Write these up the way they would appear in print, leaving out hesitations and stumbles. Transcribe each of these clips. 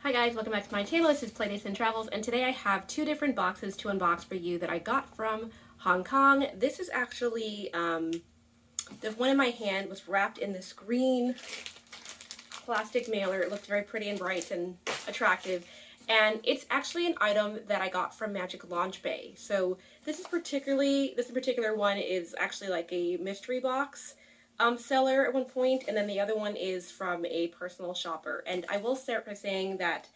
Hi guys, welcome back to my channel. This is Playdates and Travels, and today I have two different boxes to unbox for you that I got from Hong Kong. This is actually, the one in my hand was wrapped in this green plastic mailer. It looked very pretty and bright and attractive, and it's actually an item that I got from Magic Launch Bay. So this particular one is actually like a mystery box seller at one point, and then the other one is from a personal shopper. And I will start by saying that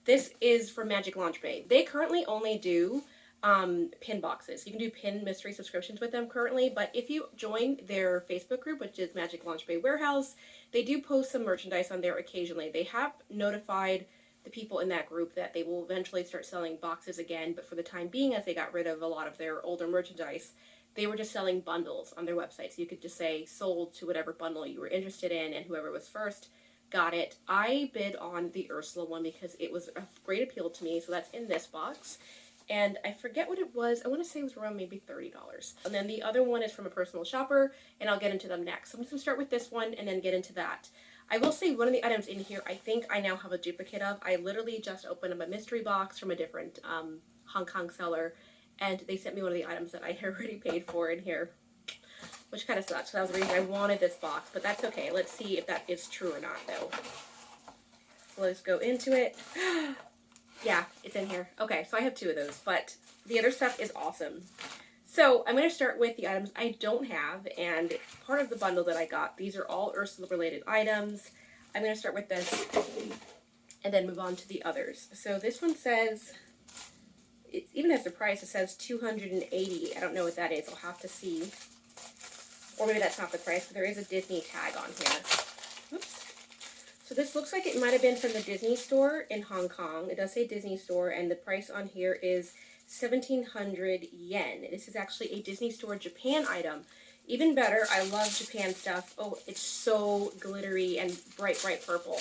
this is from Magic Launch Bay. They currently only do pin boxes. You can do pin mystery subscriptions with them currently, but if you join their Facebook group, which is Magic Launch Bay Warehouse, they do post some merchandise on there occasionally. They have notified the people in that group that they will eventually start selling boxes again, but for the time being, as they got rid of a lot of their older merchandise, they were just selling bundles on their website. So you could just say sold to whatever bundle you were interested in, and whoever was first got it. I bid on the Ursula one because it was of great appeal to me, so that's in this box. And I forget what it was. I want to say it was around maybe $30. And then the other one is from a personal shopper, and I'll get into them next. So I'm just going to start with this one and then get into that. I will say one of the items in here I think I now have a duplicate of. I literally just opened up a mystery box from a different Hong Kong seller, and they sent me one of the items that I already paid for in here, which kind of sucks. So that was the reason I wanted this box, but that's okay. Let's see if that is true or not, though. So let's go into it. Yeah, it's in here. Okay, so I have two of those, but the other stuff is awesome. So I'm going to start with the items I don't have, and part of the bundle that I got. These are all Ursula-related items. I'm going to start with this and then move on to the others. So this one says, it even has the price. It says $280. I don't know what that is. I'll have to see. Or maybe that's not the price, but there is a Disney tag on here. Oops. So this looks like it might have been from the Disney store in Hong Kong. It does say Disney store, and the price on here is 1,700 yen. This is actually a Disney store Japan item. Even better, I love Japan stuff. Oh, it's so glittery and bright, bright purple.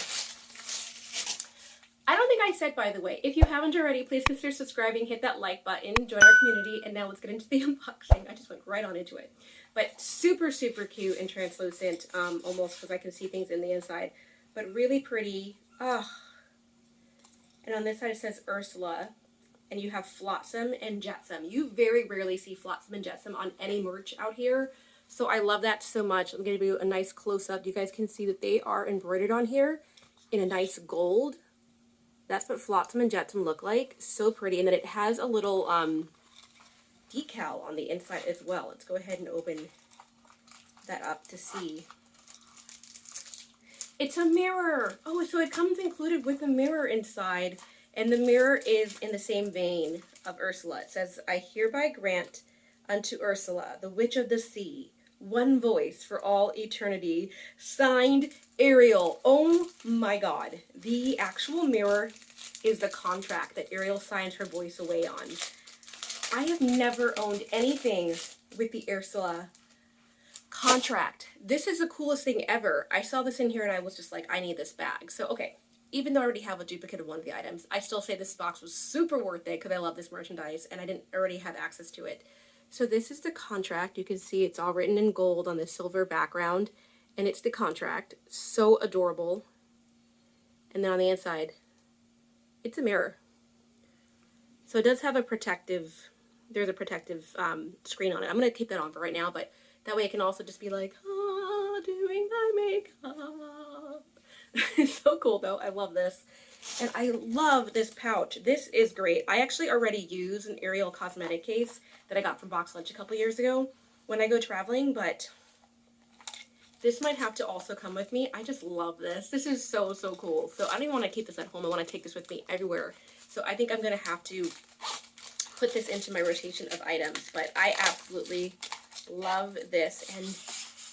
I don't think I said, by the way, if you haven't already, please consider subscribing, hit that like button, join our community, and now let's get into the unboxing. I just went right on into it. But super, super cute and translucent, almost, because I can see things in the inside. But really pretty. Oh. And on this side it says Ursula, and you have Flotsam and Jetsam. You very rarely see Flotsam and Jetsam on any merch out here, so I love that so much. I'm going to do a nice close-up. You guys can see that they are embroidered on here in a nice gold. That's what Flotsam and Jetsam look like. So pretty. And then it has a little decal on the inside as well. Let's go ahead and open that up to see. It's a mirror. Oh, so it comes included with a mirror inside. And the mirror is in the same vein of Ursula. It says, I hereby grant unto Ursula, the Witch of the Sea, one voice for all eternity. Signed, Ariel. Oh my god. The actual mirror is the contract that Ariel signs her voice away on. I have never owned anything with the Ursula contract. This is the coolest thing ever. I saw this in here and I was just like, I need this bag. So, okay. Even though I already have a duplicate of one of the items, I still say this box was super worth it because I love this merchandise and I didn't already have access to it. So this is the contract. You can see it's all written in gold on this silver background, and it's the contract. So adorable. And then on the inside, it's a mirror. So it does have a protective, there's a protective screen on it. I'm going to keep that on for right now, but that way I can also just be like, ah, doing my makeup. It's so cool though. I love this. And I love this pouch. This is great. I actually already use an Ariel cosmetic case that I got from Box Lunch a couple years ago when I go traveling, but this might have to also come with me. I just love this. This is so, so cool. So I don't even want to keep this at home. I want to take this with me everywhere. So I think I'm going to have to put this into my rotation of items, but I absolutely love this. And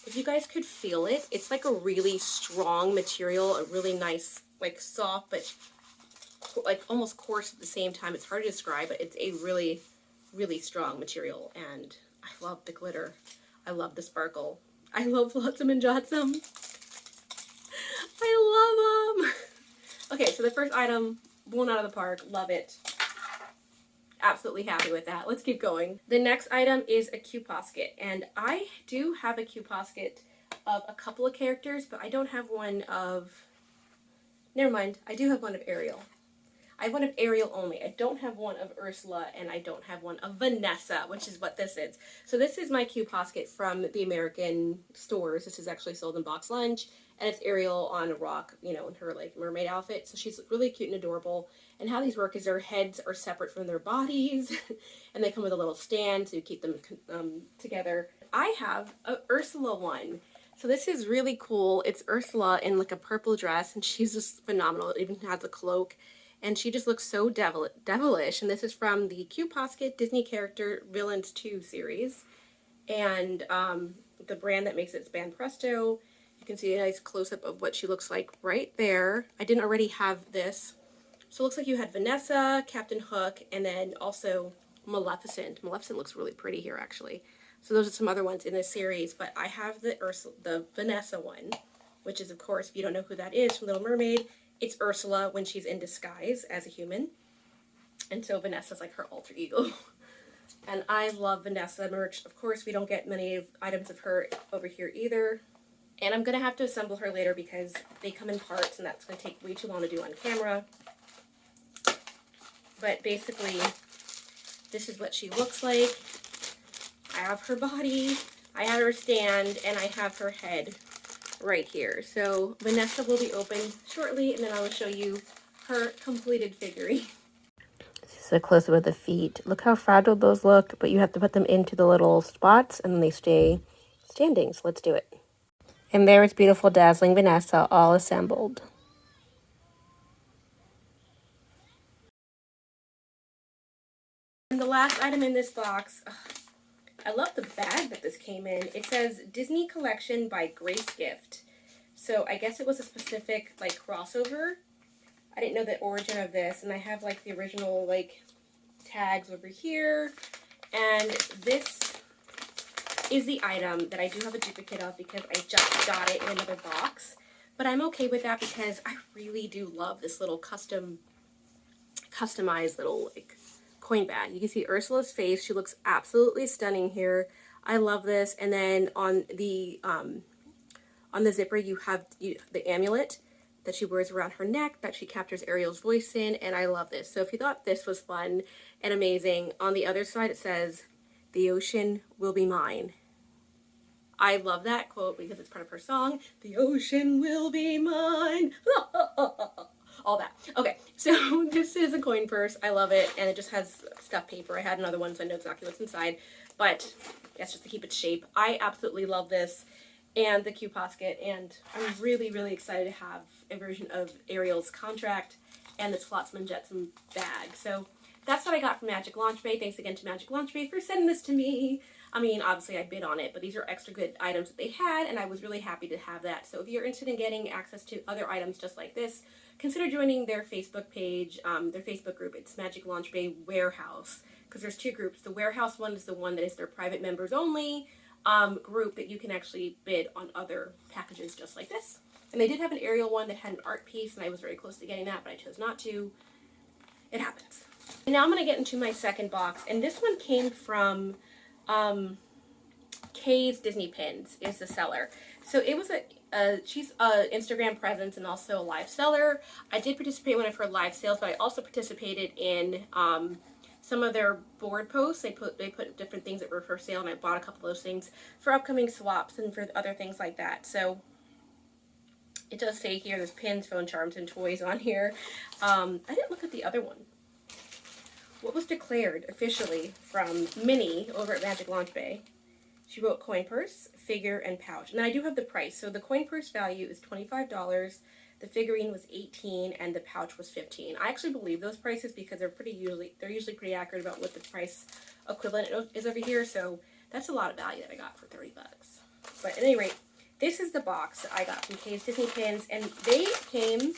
if you guys could feel it, it's like a really strong material, a really nice, like soft, but like almost coarse at the same time. It's hard to describe, but it's a really, really strong material. And I love the glitter. I love the sparkle. I love Flotsam and Jetsam. I love them. Okay, so the first item, blown out of the park. Love it. Absolutely happy with that. Let's keep going. The next item is a Q posket, and I do have a Q posket of a couple of characters, but I don't have one of, never mind, I do have one of Ariel. I have one of Ariel only. I don't have one of Ursula, and I don't have one of Vanessa, which is what this is. So this is my Q Posket from the American stores. This is actually sold in box lunch, and it's Ariel on a rock, you know, in her like mermaid outfit. So she's really cute and adorable. And how these work is their heads are separate from their bodies, and they come with a little stand to keep them together. I have a Ursula one. So this is really cool. It's Ursula in like a purple dress, and she's just phenomenal. It even has a cloak, and she just looks so devilish. And this is from the Q Posket Disney Character Villains 2 series, and the brand that makes it is Ban Presto. You can see a nice close-up of what she looks like right there. I didn't already have this. So it looks like you had Vanessa, Captain Hook, and then also Maleficent. Maleficent looks really pretty here, actually. So those are some other ones in this series, but I have the Vanessa one, which is, of course, if you don't know who that is from Little Mermaid, it's Ursula when she's in disguise as a human. And so Vanessa's like her alter ego. And I love Vanessa merch. Of course, we don't get many items of her over here either. And I'm going to have to assemble her later because they come in parts, and that's going to take way too long to do on camera. But basically, this is what she looks like. I have her body, I have her stand, and I have her head right here. So Vanessa will be open shortly, and then I will show you her completed figurine. This is a close-up of the feet. Look how fragile those look, but you have to put them into the little spots, and then they stay standing. So let's do it. And there is beautiful, dazzling Vanessa, all assembled. And the last item in this box, I love the bag that this came in. It says Disney Collection by Grace Gift. So I guess it was a specific like crossover. I didn't know the origin of this, and I have like the original like tags over here. And this is the item that I do have a duplicate of because I just got it in another box. But I'm okay with that because I really do love this little customized little like coin bag. You can see Ursula's face. She looks absolutely stunning here. I love this. And then on the zipper you have the amulet that she wears around her neck that she captures Ariel's voice in, and I love this. So if you thought this was fun and amazing, on the other side it says, "The ocean will be mine." I love that quote because it's part of her song, "The ocean will be mine." All that. Okay, so this is a coin purse. I love it, and it just has stuffed paper. I had another one, so I know exactly what's inside, but that's just to keep its shape. I absolutely love this and the Q Posket, and I'm really, really excited to have a version of Ariel's contract and this Flotsam and Jetsam bag. So that's what I got from Magic Launch Bay. Thanks again to Magic Launch Bay for sending this to me. I mean, obviously I bid on it, but these are extra good items that they had, and I was really happy to have that. So if you're interested in getting access to other items just like this, consider joining their Facebook page, their Facebook group. It's Magic Launch Bay Warehouse, because there's two groups. The Warehouse one is the one that is their private members only group that you can actually bid on other packages just like this. And they did have an Ariel one that had an art piece, and I was very close to getting that, but I chose not to. It happens. And now I'm going to get into my second box, and this one came from Kay's Disney Pins is the seller. So it was she's an Instagram presence and also a live seller. I did participate in one of her live sales, but I also participated in some of their board posts. They put different things that were for sale, and I bought a couple of those things for upcoming swaps and for other things like that. So it does say here there's pins, phone charms, and toys on here. I didn't look at the other one. What was declared officially from Minnie over at Magic Launch Bay? She wrote coin purse, figure, and pouch. And then I do have the price. So the coin purse value is $25. The figurine was $18, and the pouch was $15. I actually believe those prices because they're usually pretty accurate about what the price equivalent is over here. So that's a lot of value that I got for $30. But at any rate, this is the box that I got from Kay's Disney Pins, and they came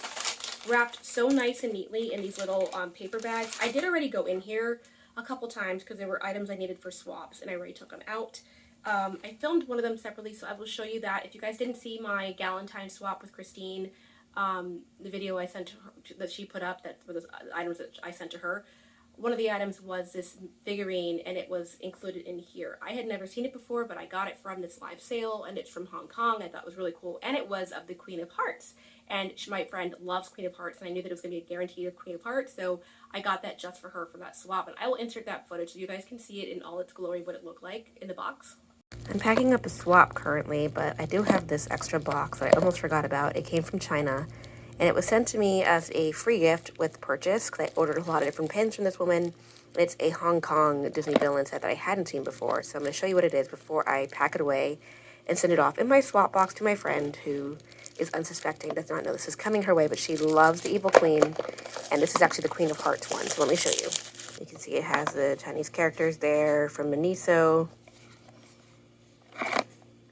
wrapped so nice and neatly in these little paper bags. I did already go in here a couple times because there were items I needed for swaps, and I already took them out. I filmed one of them separately, so I will show you that. If you guys didn't see my Galentine swap with Christine, the video I sent to her, that she put up, that were the items that I sent to her, one of the items was this figurine, and it was included in here. I had never seen it before, but I got it from this live sale, and it's from Hong Kong. I thought it was really cool, and it was of the Queen of Hearts. and my friend loves Queen of Hearts, and I knew that it was going to be a guarantee of Queen of Hearts, so I got that just for her for that swap, and I will insert that footage so you guys can see it in all its glory, what it looked like in the box. I'm packing up a swap currently, but I do have this extra box that I almost forgot about. It came from China, and it was sent to me as a free gift with purchase because I ordered a lot of different pins from this woman. It's a Hong Kong Disney villain set that I hadn't seen before, so I'm going to show you what it is before I pack it away and send it off in my swap box to my friend who is unsuspecting, does not know this is coming her way, but she loves the Evil Queen, and this is actually the Queen of Hearts one, so let me show you. You can see it has the Chinese characters there from Miniso.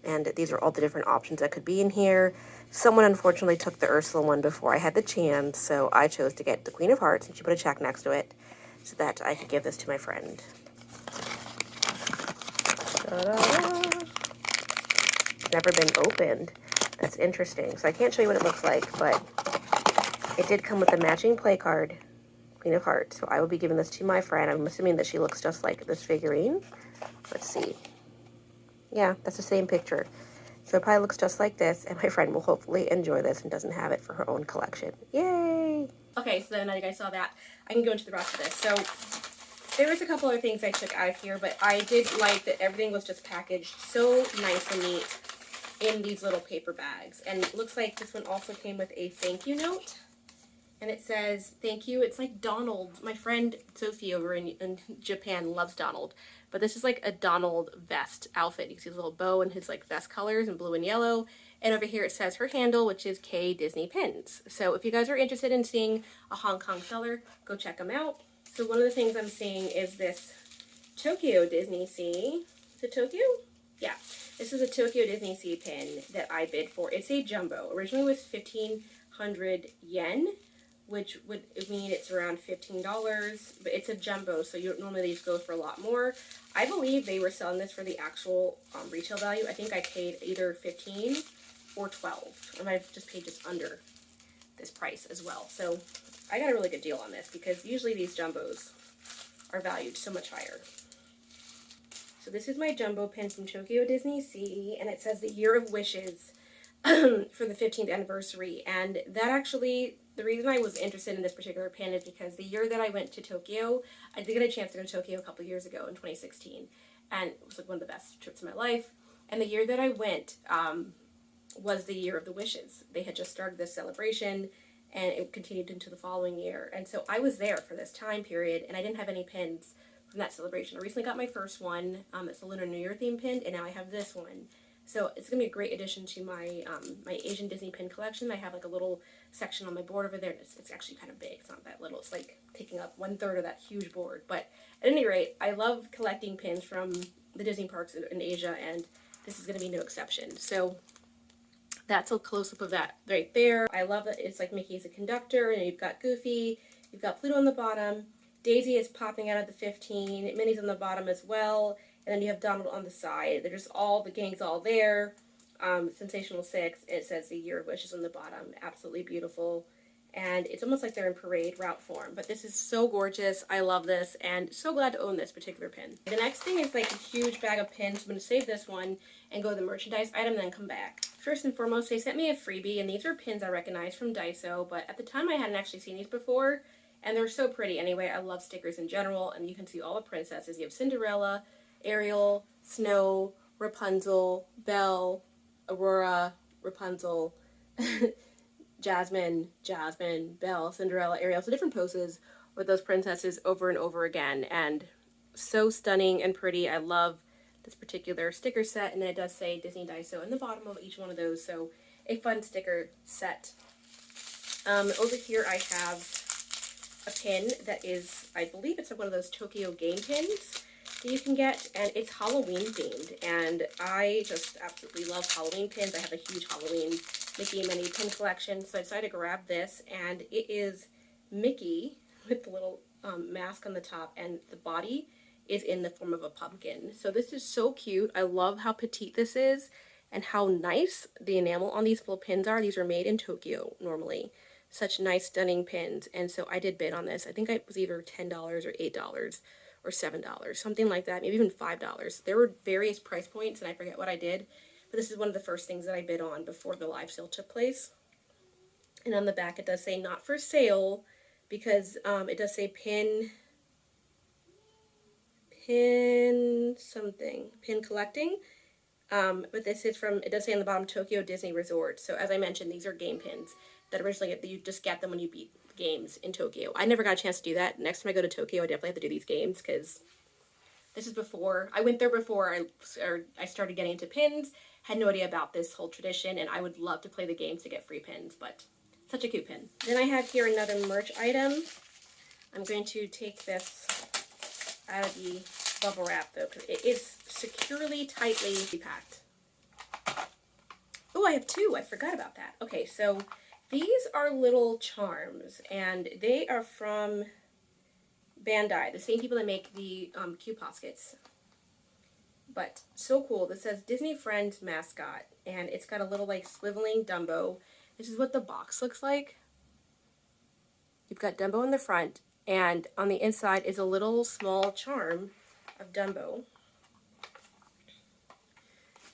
And these are all the different options that could be in here. Someone unfortunately took the Ursula one before I had the chance, so I chose to get the Queen of Hearts, and she put a check next to it so that I could give this to my friend. Ta-da! It's never been opened. That's interesting. So I can't show you what it looks like, but it did come with a matching play card, Queen of Hearts. So I will be giving this to my friend. I'm assuming that she looks just like this figurine. Let's see. Yeah, that's the same picture. So it probably looks just like this, and my friend will hopefully enjoy this and doesn't have it for her own collection. Yay! Okay, so now you guys saw that. I can go into the rest of this. So there was a couple other things I took out of here, but I did like that everything was just packaged so nice and neat in these little paper bags. And it looks like this one also came with a thank you note. And it says, thank you. It's like Donald. My friend Sophie over in Japan loves Donald. But this is like a Donald vest outfit. You can see his little bow and his like vest colors in blue and yellow. And over here it says her handle, which is K Disney Pins. So if you guys are interested in seeing a Hong Kong seller, go check them out. So one of the things I'm seeing is this Tokyo Disney Sea. Is it Tokyo? Yeah. This is a Tokyo Disney Sea pin that I bid for. It's a jumbo. Originally it was 1,500 yen. Which would mean it's around $15, but it's a jumbo, so you normally these go for a lot more. I believe they were selling this for the actual retail value. I think I paid either 15 or 12, and I've just paid just under this price as well. So I got a really good deal on this because usually these jumbos are valued so much higher. So this is my jumbo pin from Tokyo Disney Sea, and it says the Year of Wishes for the 15th anniversary, and that actually, the reason I was interested in this particular pin is because the year that I went to Tokyo, I did get a chance to go to Tokyo a couple years ago in 2016, and it was like one of the best trips of my life. And the year that I went was the Year of the Wishes. They had just started this celebration, and it continued into the following year. And so I was there for this time period, and I didn't have any pins from that celebration. I recently got my first one. It's a Lunar New Year theme pin, and now I have this one. So it's going to be a great addition to my my Asian Disney pin collection. I have like a little section on my board over there. It's actually kind of big. It's not that little. It's like taking up 1/3 of that huge board. But at any rate, I love collecting pins from the Disney parks in Asia, and this is going to be no exception. So that's a close-up of that right there. I love that it's like Mickey's a conductor, and you've got Goofy, you've got Pluto on the bottom, Daisy is popping out of the 15, Minnie's on the bottom as well, and then you have Donald on the side. They're just all, the gang's all there. Sensational Six, it says the Year of Wishes on the bottom. Absolutely beautiful. And it's almost like they're in parade route form. But this is so gorgeous. I love this, and so glad to own this particular pin. The next thing is like a huge bag of pins. I'm going to save this one and go to the merchandise item and then come back. First and foremost, they sent me a freebie, and these are pins I recognize from Daiso, but at the time I hadn't actually seen these before, and they're so pretty anyway. I love stickers in general, and you can see all the princesses. You have Cinderella, Ariel, Snow, Rapunzel, Belle, Aurora, Rapunzel, Jasmine, Belle, Cinderella, Ariel. So different poses with those princesses over and over again, and so stunning and pretty. I love this particular sticker set, and it does say Disney Daiso in the bottom of each one of those, so a fun sticker set. Over here I have a pin that is, I believe it's one of those Tokyo game pins that you can get, and it's Halloween themed, and I just absolutely love Halloween pins. I have a huge Halloween Mickey and Minnie pin collection, so I decided to grab this, and it is Mickey with the little mask on the top, and the body is in the form of a pumpkin. So this is so cute. I love how petite this is and how nice the enamel on these little pins are. These are made in Tokyo normally. Such nice, stunning pins, and so I did bid on this. I think it was either $10 or $8 or $7, something like that, maybe even $5. There were various price points, and I forget what I did, but this is one of the first things that I bid on before the live sale took place. And on the back it does say not for sale, because it does say pin something, pin collecting. But this is from, it does say on the bottom, Tokyo Disney Resort. So as I mentioned, these are game pins that originally you just get them when you beat games in Tokyo. I never got a chance to do that. Next time I go to Tokyo, I definitely have to do these games, because this is before, I went there before I started getting into pins, had no idea about this whole tradition, and I would love to play the games to get free pins, but such a cute pin. Then I have here another merch item. I'm going to take this out of the bubble wrap though, because it is securely, tightly packed. Oh, I have two. I forgot about that. Okay, so these are little charms, and they are from Bandai, the same people that make the cute poskets. But so cool. This says Disney Friends mascot, and it's got a little like swiveling Dumbo. This is what the box looks like. You've got Dumbo in the front, and on the inside is a little small charm of Dumbo.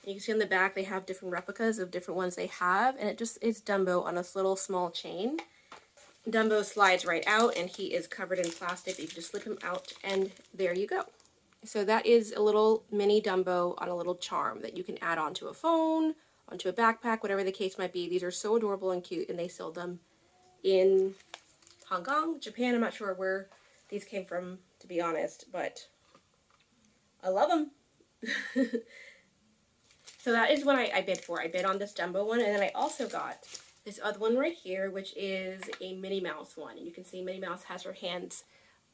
And you can see on the back they have different replicas of different ones they have, and it just is Dumbo on this little small chain. Dumbo slides right out, and he is covered in plastic. You can just slip him out, and there you go. So that is a little mini Dumbo on a little charm that you can add onto a phone, onto a backpack, whatever the case might be. These are so adorable and cute, and they sold them in Hong Kong, Japan. I'm not sure where these came from, to be honest, but I love them. So that is what I bid for. I bid on this Dumbo one, and then I also got this other one right here, which is a Minnie Mouse one. And you can see Minnie Mouse has her hands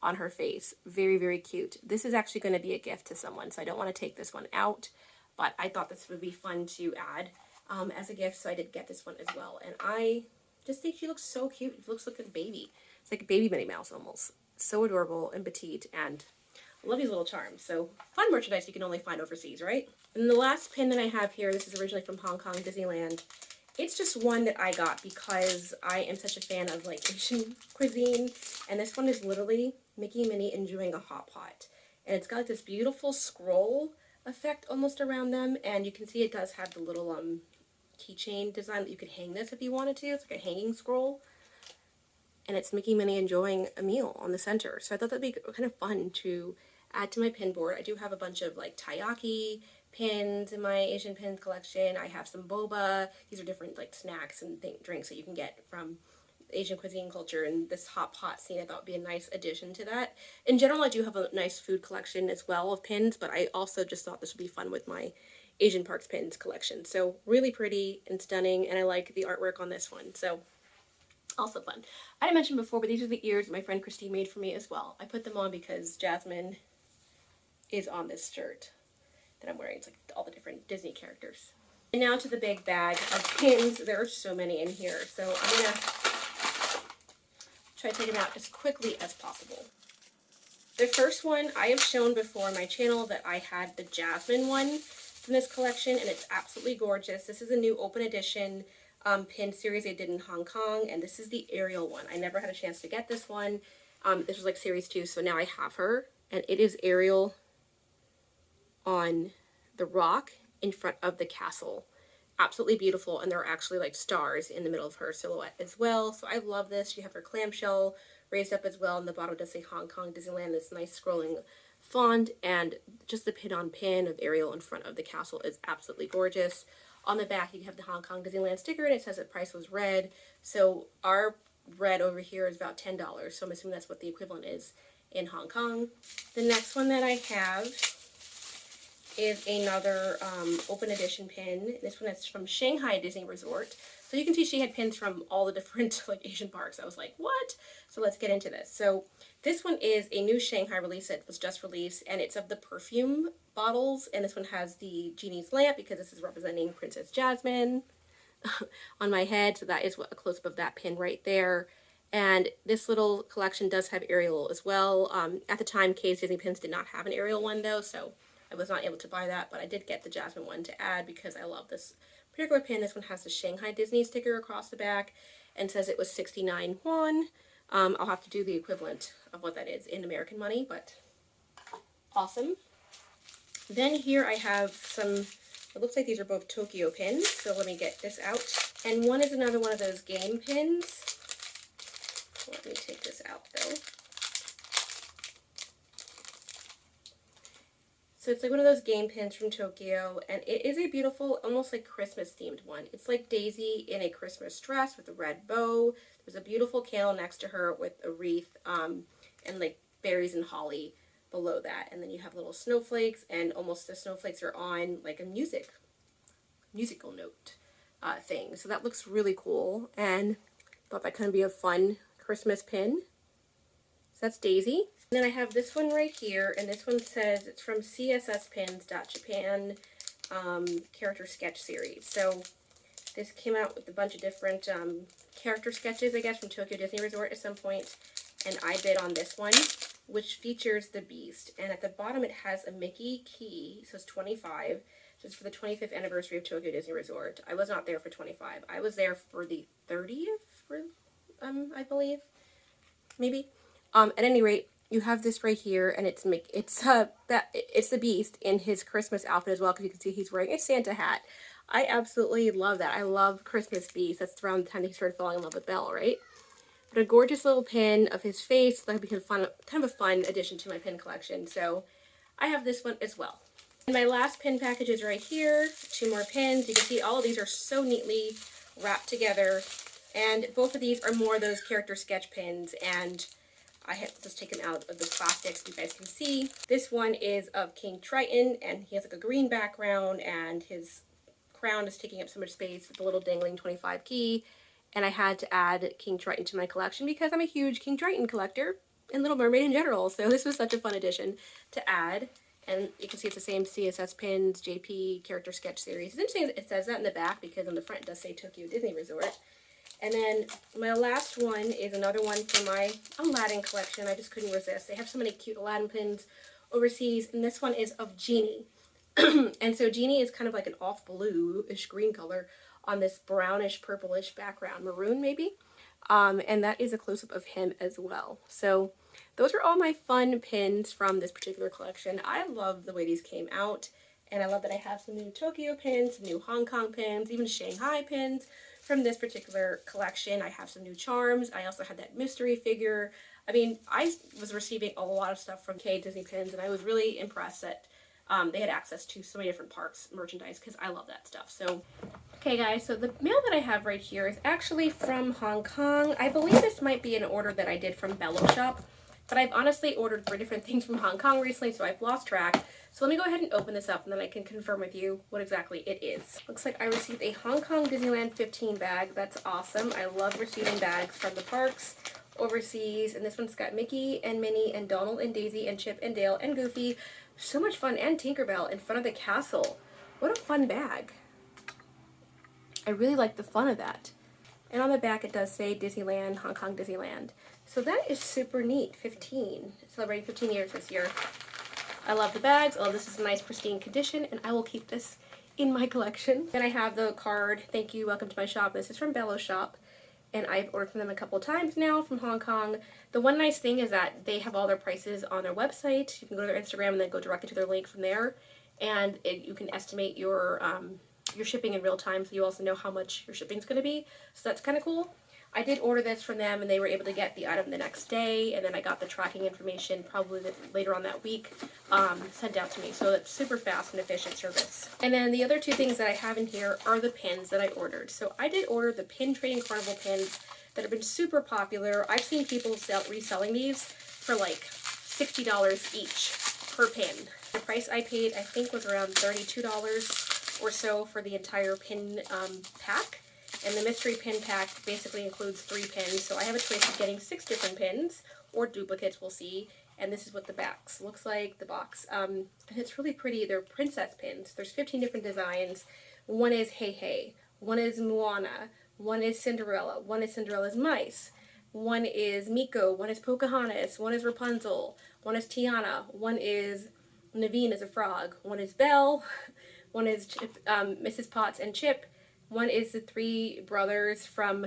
on her face. Very, very cute. This is actually going to be a gift to someone, so I don't want to take this one out, but I thought this would be fun to add as a gift, so I did get this one as well. And I just think she looks so cute. She looks like a baby. It's like a baby Minnie Mouse almost. So adorable and petite, and I love these little charms. So fun merchandise you can only find overseas, right? And the last pin that I have here, this is originally from Hong Kong Disneyland. It's just one that I got because I am such a fan of like Asian cuisine, and this one is literally Mickey and Minnie enjoying a hot pot. And it's got like this beautiful scroll effect almost around them, and you can see it does have the little keychain design that you could hang this if you wanted to. It's like a hanging scroll. And it's Mickey and Minnie enjoying a meal on the center. So I thought that'd be kind of fun to add to my pin board. I do have a bunch of like taiyaki pins in my Asian pin collection. I have some boba. These are different like snacks and drinks that you can get from Asian cuisine culture, and this hot pot scene I thought would be a nice addition to that. In general, I do have a nice food collection as well of pins, but I also just thought this would be fun with my Asian Parks pins collection. So really pretty and stunning, and I like the artwork on this one. So also fun. I didn't mention before, but these are the ears my friend Christine made for me as well. I put them on because Jasmine is on this shirt that I'm wearing. It's like all the different Disney characters. And now to the big bag of pins. There are so many in here, so I'm gonna try to take them out as quickly as possible. The first one I have shown before on my channel that I had the Jasmine one from this collection, and it's absolutely gorgeous. This is a new open edition pin series they did in Hong Kong, and this is the Ariel one. I never had a chance to get this one. This was like series 2, so now I have her, and it is Ariel on the rock in front of the castle. Absolutely beautiful, and there are actually like stars in the middle of her silhouette as well. So I love this. You have her clamshell raised up as well, and the bottom does say Hong Kong Disneyland, this nice scrolling font, and just the pin on pin of Ariel in front of the castle is absolutely gorgeous. On the back you have the Hong Kong Disneyland sticker, and it says the price was red. So our red over here is about $10, so I'm assuming that's what the equivalent is in Hong Kong. The next one that I have is another open edition pin. This one is from Shanghai Disney Resort. So you can see she had pins from all the different like Asian parks. I was like, what? So let's get into this. So this one is a new Shanghai release that was just released, and it's of the perfume bottles, and this one has the genie's lamp because this is representing Princess Jasmine on my head. So that is what a close-up of that pin right there. And this little collection does have Ariel as well. At the time, Kay's Disney Pins did not have an Ariel one though, so I was not able to buy that, but I did get the Jasmine one to add because I love this particular pin. This one has the Shanghai Disney sticker across the back and says it was 69 won. I'll have to do the equivalent of what that is in American money, but awesome. Then here I have some, it looks like these are both Tokyo pins, so let me get this out. And one is another one of those game pins. Let me take this out though. So it's like one of those game pins from Tokyo, and it is a beautiful, almost like Christmas themed one. It's like Daisy in a Christmas dress with a red bow. There's a beautiful candle next to her with a wreath, and like berries and holly below that. And then you have little snowflakes, and almost the snowflakes are on like a musical note thing. So that looks really cool, and thought that could be a fun Christmas pin. So that's Daisy. And then I have this one right here, and this one says it's from CSSpins.Japan character sketch series. So this came out with a bunch of different character sketches, I guess, from Tokyo Disney Resort at some point, and I bid on this one, which features the Beast. And at the bottom it has a Mickey key, so it's 25. So it's for the 25th anniversary of Tokyo Disney Resort. I was not there for 25. I was there for the 30th, I believe, maybe. At any rate, you have this right here, and it's the Beast in his Christmas outfit as well, because you can see he's wearing a Santa hat. I absolutely love that. I love Christmas Beast. That's around the time he started falling in love with Belle, right? But a gorgeous little pin of his face. That'll be kind of a fun addition to my pin collection. So I have this one as well. And my last pin package is right here. 2 more pins. You can see all of these are so neatly wrapped together, and both of these are more of those character sketch pins, and I have to just take them out of the plastic so you guys can see. This one is of King Triton, and he has like a green background, and his crown is taking up so much space with the little dangling 25 key. And I had to add King Triton to my collection because I'm a huge King Triton collector and Little Mermaid in general. So this was such a fun addition to add. And you can see it's the same CSS Pins JP character sketch series. It's interesting it says that in the back, because on the front it does say Tokyo Disney Resort. And then my last one is another one from my Aladdin collection. I just couldn't resist. They have so many cute Aladdin pins overseas, and this one is of Genie. And so Genie is kind of like an off blue-ish green color on this brownish purplish background, maroon maybe. And that is a close-up of him as well. So those are all my fun pins from this particular collection. I love the way these came out, and I love that I have some new Tokyo pins, some new Hong Kong pins, even Shanghai pins from this particular collection. I have some new charms. I also had that mystery figure. I mean, I was receiving a lot of stuff from K Disney Pins, and I was really impressed that they had access to so many different parks merchandise, because I love that stuff. So, okay guys, so the mail that I have right here is actually from Hong Kong. I believe this might be an order that I did from Bello Shop, but I've honestly ordered 3 different things from Hong Kong recently, so I've lost track. So let me go ahead and open this up, and then I can confirm with you what exactly it is. Looks like I received a Hong Kong Disneyland 15 bag. That's awesome. I love receiving bags from the parks overseas. And this one's got Mickey and Minnie and Donald and Daisy and Chip and Dale and Goofy. So much fun. And Tinkerbell in front of the castle. What a fun bag. I really like the fun of that. And on the back it does say Disneyland, Hong Kong Disneyland. So that is super neat. 15. Celebrating 15 years this year. I love the bags. Oh, this is a nice pristine condition, and I will keep this in my collection. Then I have the card, thank you, welcome to my shop. This is from Bello Shop, and I've ordered from them a couple of times now from Hong Kong. The one nice thing is that they have all their prices on their website. You can go to their Instagram and then go directly to their link from there, and you can estimate your shipping in real time, so you also know how much your shipping is going to be. So that's kind of cool. I did order this from them, and they were able to get the item the next day, and then I got the tracking information probably later on that week sent out to me. So it's super fast and efficient service. And then the other 2 things that I have in here are the pins that I ordered. So I did order the Pin Trading Carnival pins that have been super popular. I've seen people reselling these for like $60 each per pin. The price I paid, I think, was around $32 or so for the entire pin pack. And the mystery pin pack basically includes 3 pins, so I have a choice of getting 6 different pins, or duplicates, we'll see. And this is what the box looks like, the box. And it's really pretty. They're princess pins. There's 15 different designs. One is Hey Hey, one is Moana, one is Cinderella, one is Cinderella's mice, one is Miko, one is Pocahontas, one is Rapunzel, one is Tiana, one is Naveen as a frog, one is Belle, one is Mrs. Potts and Chip, one is the 3 brothers from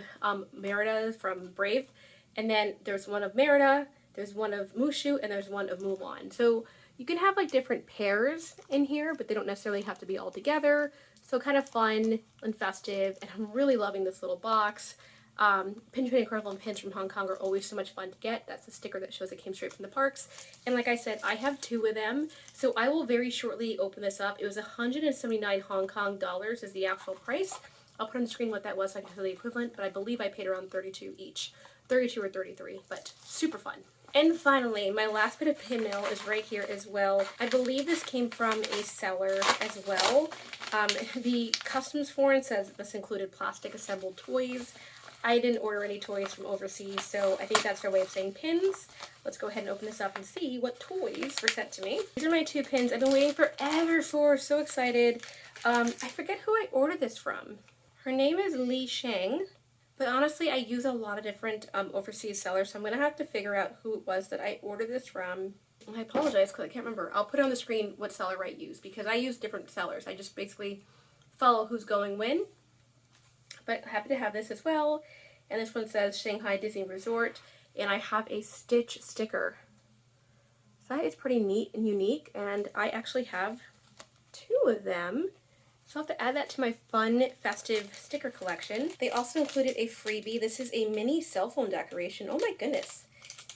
Merida from Brave, and then there's one of Merida, there's one of Mushu, and there's one of Mulan. So You can have like different pairs in here, but they don't necessarily have to be all together. So kind of fun and festive, and I'm really loving this little box. Pin trading carnival and pins from Hong Kong are always so much fun to get. That's the sticker that shows it came straight from the parks. And like I said, I have 2 of them, so I will very shortly open this up. It was 179 Hong Kong dollars is the actual price. I'll put on the screen what that was so I can tell the equivalent, but I believe I paid around 32 each. 32 or 33, but super fun. And finally, my last bit of pin mail is right here as well. I believe this came from a seller as well. The customs foreign says this included plastic assembled toys. I didn't order any toys from overseas, so I think that's their way of saying pins. Let's go ahead and open this up and see what toys were sent to me. These are my 2 pins I've been waiting forever for. So excited. I forget who I ordered this from. Her name is Li Sheng. But honestly, I use a lot of different overseas sellers, so I'm going to have to figure out who it was that I ordered this from. And I apologize because I can't remember. I'll put on the screen what seller I use, because I use different sellers. I just basically follow who's going when. But happy to have this as well. And this one says Shanghai Disney Resort, and I have a Stitch sticker. So that is pretty neat and unique, and I actually have 2 of them. So I'll have to add that to my fun, festive sticker collection. They also included a freebie. This is a mini cell phone decoration. Oh my goodness.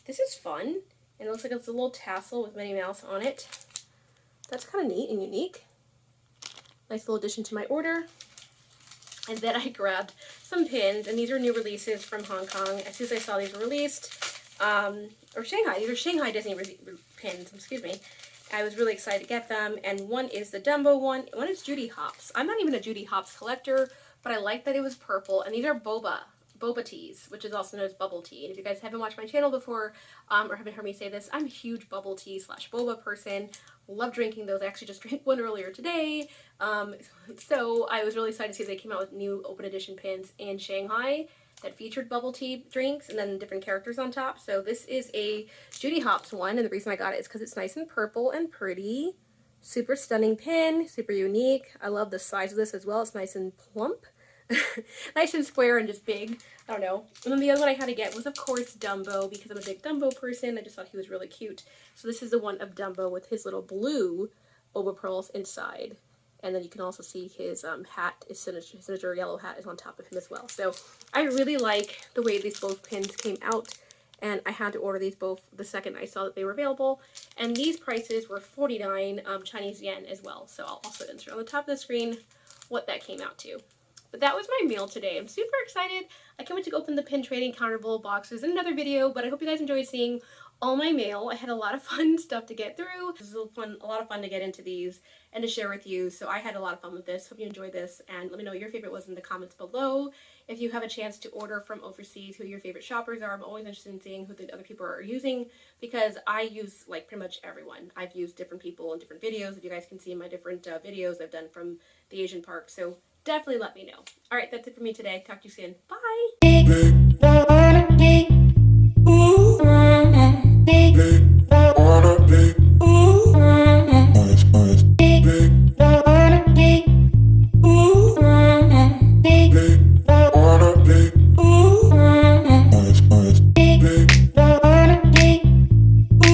This is fun. And it looks like it's a little tassel with Minnie Mouse on it. That's kind of neat and unique. Nice little addition to my order. And then I grabbed some pins, and these are new releases from Hong Kong. As soon as I saw these were released, or Shanghai, these are Shanghai Disney pins, excuse me. I was really excited to get them, and one is the Dumbo one is Judy Hopps. I'm not even a Judy Hopps collector, but I like that it was purple, and these are boba teas, which is also known as bubble tea. And if you guys haven't watched my channel before, or haven't heard me say this, I'm a huge bubble tea / boba person. Love drinking those. I actually just drank one earlier today. So I was really excited to see they came out with new open edition pins in Shanghai that featured bubble tea drinks and then different characters on top. So this is a Judy Hopps one, and the reason I got it is because it's nice and purple and pretty. Super stunning pin, super unique. I love the size of this as well. It's nice and plump. Nice and square and just big. I don't know. And then the other one I had to get was, of course, Dumbo, because I'm a big Dumbo person. I just thought he was really cute. So this is the one of Dumbo with his little blue boba pearls inside. And then you can also see his hat, his signature yellow hat is on top of him as well. So I really like the way these both pins came out. And I had to order these both the second I saw that they were available. And these prices were 49 Chinese yen as well. So I'll also insert on the top of the screen what that came out to. But that was my mail today. I'm super excited. I can't wait to open the pin trading counterable boxes in another video, but I hope you guys enjoyed seeing all my mail. I had a lot of fun stuff to get through. It was a lot of fun to get into these and to share with you. So I had a lot of fun with this. Hope you enjoyed this, and let me know what your favorite was in the comments below. If you have a chance to order from overseas, who your favorite shoppers are. I'm always interested in seeing who the other people are using, because I use like pretty much everyone. I've used different people in different videos. If you guys can see my different videos I've done from the Asian park. So definitely let me know. All right, that's it for me today. Talk to you soon. Bye.